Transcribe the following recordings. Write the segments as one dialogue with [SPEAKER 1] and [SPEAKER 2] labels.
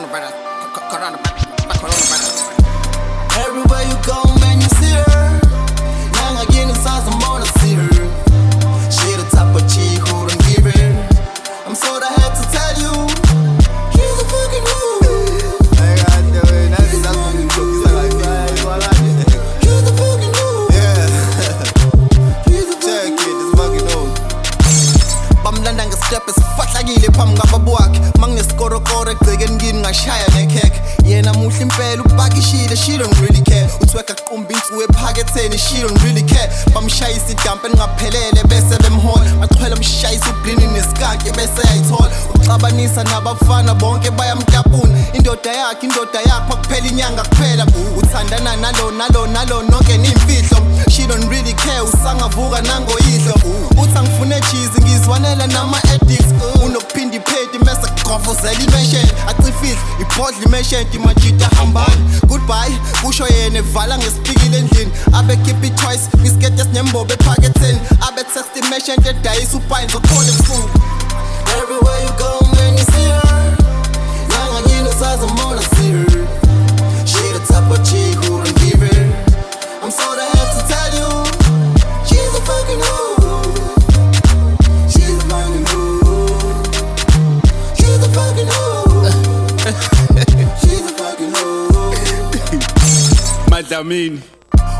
[SPEAKER 1] coronavirus, coronavirus.
[SPEAKER 2] Everywhere you go, man, you see her. Now I get inside some more to see her. She the type of chick who don't give it. I'm sorta had to tell you, she's a fucking hoe. She's a fucking hoe. Yeah. Check it, this fucking hoe. Bamlanda ngestep esifahlakile phambi kwababwakhe manginesikoro egcekeni ngini ngashaya nekhekhe yena muhle impela upakishile she don't really care uthweka qumba insuku ephaketheni she don't really care bamshayisa idampa engaphelele bese bemhola bachwela umshayisa ublini nesikanke bese yayithola uxabanisa nabafana bonke bayamtapuna indoda yakhe makuphela inyanga kuphela uthandana nalo nonke nimfihlo she don't really care usangavuka nangoyihlo uthi angifune cheese ngizwanela nama-addicts unokuphinda iphedi mese kuqhofozela imention acifihla ibhodla imention imajita hambani goodbye kusho yena evala ngesipikile endlini abekhipha i-twice kwisiketi esinembobo ephaketheni abe-text imention edayisa upine zokhona ebusuku. Everywhere you go, man, you see her. Now I get inside some more to see her. She the type of chick who don't give it. I'm sorta had to tell you, she's a fucking hoe. She's a fucking hoe. She's a fucking hoe. She's a fucking hoe.
[SPEAKER 3] Madlamini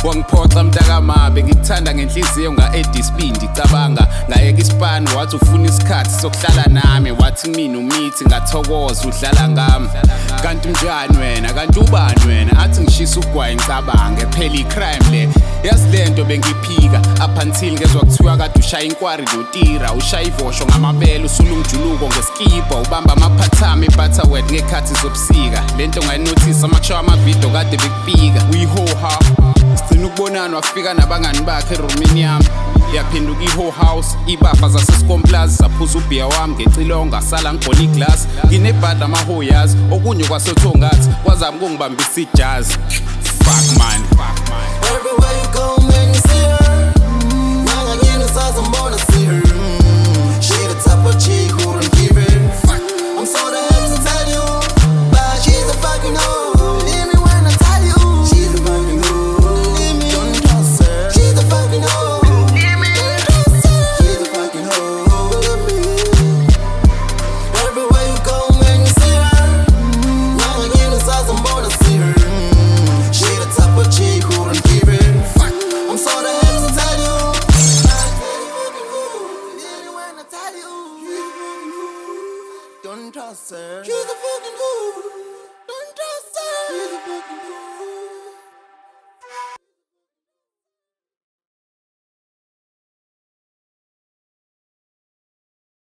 [SPEAKER 3] wangiphoxa mntakamabe ngikuthanda ngenhliziyo nga-edisibindi cabanga ngayeka isipani wathi ufuna isikhathi sokuhlala nami wathi mina umithi ngathokoza udlala ngami kanti mnjani wena kanti ubani wena athi ngishisa ugwayi ngicabange phela i-crime le yazi lento bengiphika up until ngezwa kuthiwa kade ushaya inkwari notira ushaya ivosho ngamabele usulungjuluko ngeskipa ubamba amaphathami ebutterwet ngekhathi zobusika lento ngayinothisa makushawa amavidiyo kade bekufika uyihoha sigcina ukubonana wafika nabangani bakhe erumini yami yaphenduka i-whole house ibafa zasescomplaza zaphuza ubhiya wami ngecilonga sala ngibona iglass nginebhadla amahoyazi okunye kwasothongathi kwazami ukungibambisa ijazi fuck man.
[SPEAKER 2] Everywhere you go, man, you see her. Now I get inside some more to see her. She the type of chick who don't give it. I'm sorta had to tell you, but she's a fucking hoe. Believe me when I tell you, she's a fucking hoe. Believe me, don't trust her. She's a fucking hoe. Believe me, don't trust her. She's a fucking hoe. Believe me. Everywhere you go, man, you see her. Now I get inside some more to see her. She the type of chick who don't give it. I'm sorta had to tell you. Don't trust her.